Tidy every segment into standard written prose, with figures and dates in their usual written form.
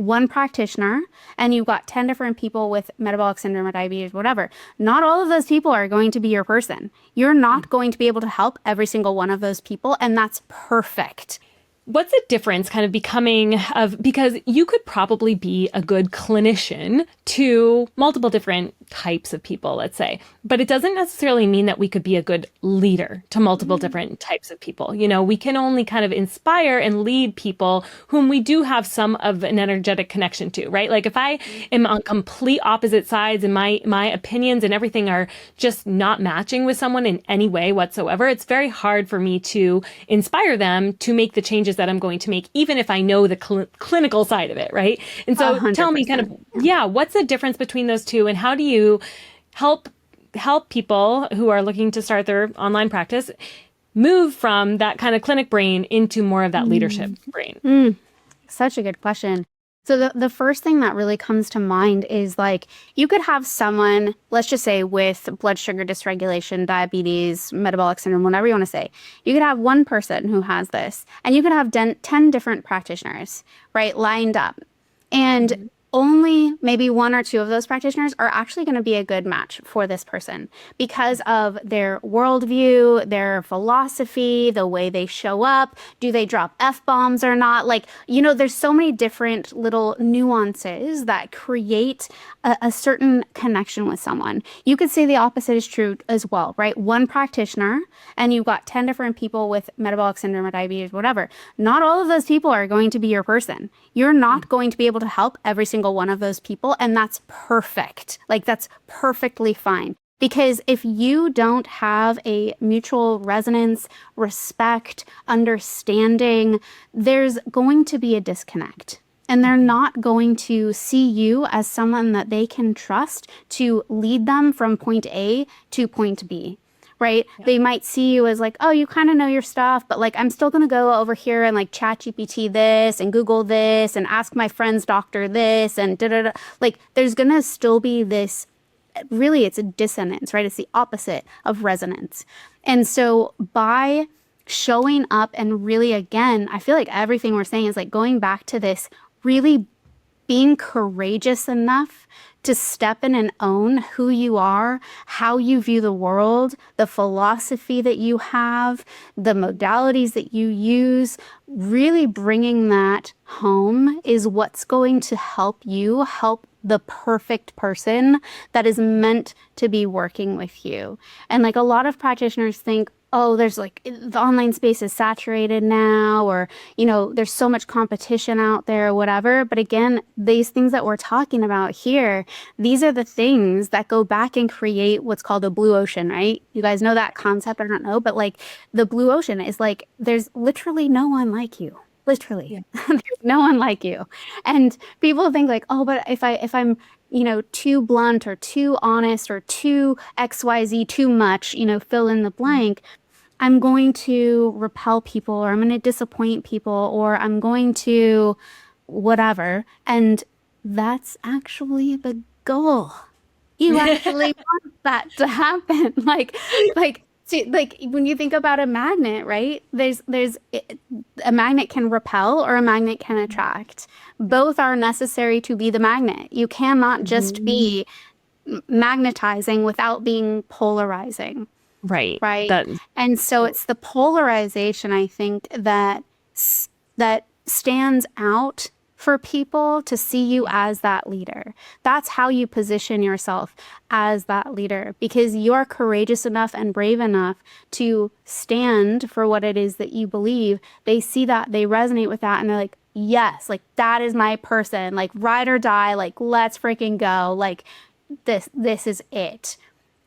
one practitioner and you've got 10 different people with metabolic syndrome or diabetes, whatever, not all of those people are going to be your person. You're not going to be able to help every single one of those people, and that's perfect. What's the difference kind of because you could probably be a good clinician to multiple different types of people, let's say, but it doesn't necessarily mean that we could be a good leader to multiple different types of people. You know, we can only kind of inspire and lead people whom we do have some of an energetic connection to, right? Like if I am on complete opposite sides and my opinions and everything are just not matching with someone in any way whatsoever, it's very hard for me to inspire them to make the changes that I'm going to make, even if I know the clinical side of it, right? And so 100%. Tell me kind of, what's the difference between those two, and how do you help people who are looking to start their online practice move from that kind of clinic brain into more of that leadership brain? Such a good question. So the first thing that really comes to mind is like you could have someone, let's just say with blood sugar dysregulation, diabetes, metabolic syndrome, whatever you want to say. You could have one person who has this, and you could have 10 different practitioners, right, lined up. And only maybe one or two of those practitioners are actually going to be a good match for this person because of their worldview, their philosophy, the way they show up. Do they drop F-bombs or not? Like, you know, there's so many different little nuances that create a certain connection with someone. You could say the opposite is true as well, right? One practitioner and you've got 10 different people with metabolic syndrome or diabetes, whatever. Not all of those people are going to be your person. You're not going to be able to help every single one of those people, and that's perfect. Like, that's perfectly fine. Because if you don't have a mutual resonance, respect, understanding, there's going to be a disconnect. And they're not going to see you as someone that they can trust to lead them from point A to point B. Right? Yeah. They might see you as like, oh, you kind of know your stuff, but like, I'm still going to go over here and like ChatGPT this and Google this and ask my friend's doctor this and da da da. Like, there's going to still be this, really, it's a dissonance, right? It's the opposite of resonance. And so by showing up and really, again, I feel like everything we're saying is like going back to this, really being courageous enough to step in and own who you are, how you view the world, the philosophy that you have, the modalities that you use, really bringing that home is what's going to help you help the perfect person that is meant to be working with you. And like a lot of practitioners think, oh, there's like the online space is saturated now, or, you know, there's so much competition out there, or whatever. But again, these things that we're talking about here, these are the things that go back and create what's called a blue ocean, right? You guys know that concept? I don't know, but like the blue ocean is like, there's literally no one like you. Literally, yeah. There's no one like you. And people think like, oh, but if I'm, you know, too blunt or too honest or too XYZ, too much, you know, fill in the blank, I'm going to repel people, or I'm going to disappoint people, or I'm going to whatever. And that's actually the goal. You actually want that to happen. See, like when you think about a magnet, right? There's a magnet can repel or a magnet can attract. Both are necessary to be the magnet. You cannot just be magnetizing without being polarizing. Right. Right. And so it's the polarization, I think, that stands out for people to see you as that leader. That's how you position yourself as that leader, because you're courageous enough and brave enough to stand for what it is that you believe. They see that, they resonate with that, and they're like, yes, like that is my person, like ride or die, like let's freaking go, like this is it.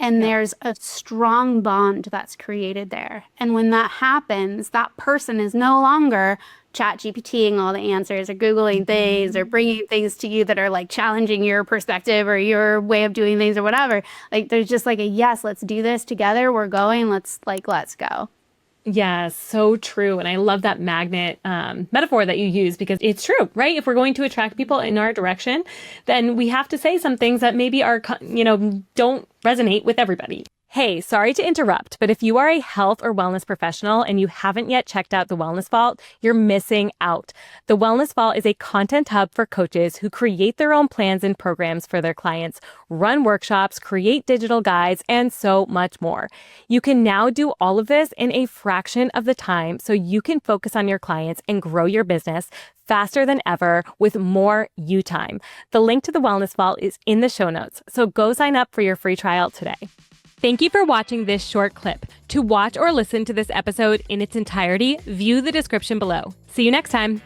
And there's a strong bond that's created there. And when that happens, that person is no longer ChatGPTing all the answers or Googling things or bringing things to you that are like challenging your perspective or your way of doing things or whatever. Like there's just like a, yes, let's do this together. We're going. Let's go. Yes, so true. And I love that magnet metaphor that you use, because it's true, right? If we're going to attract people in our direction, then we have to say some things that maybe are, you know, don't resonate with everybody. Hey, sorry to interrupt, but if you are a health or wellness professional and you haven't yet checked out The Wellness Vault, you're missing out. The Wellness Vault is a content hub for coaches who create their own plans and programs for their clients, run workshops, create digital guides, and so much more. You can now do all of this in a fraction of the time so you can focus on your clients and grow your business faster than ever with more you time. The link to The Wellness Vault is in the show notes, so go sign up for your free trial today. Thank you for watching this short clip. To watch or listen to this episode in its entirety, view the description below. See you next time.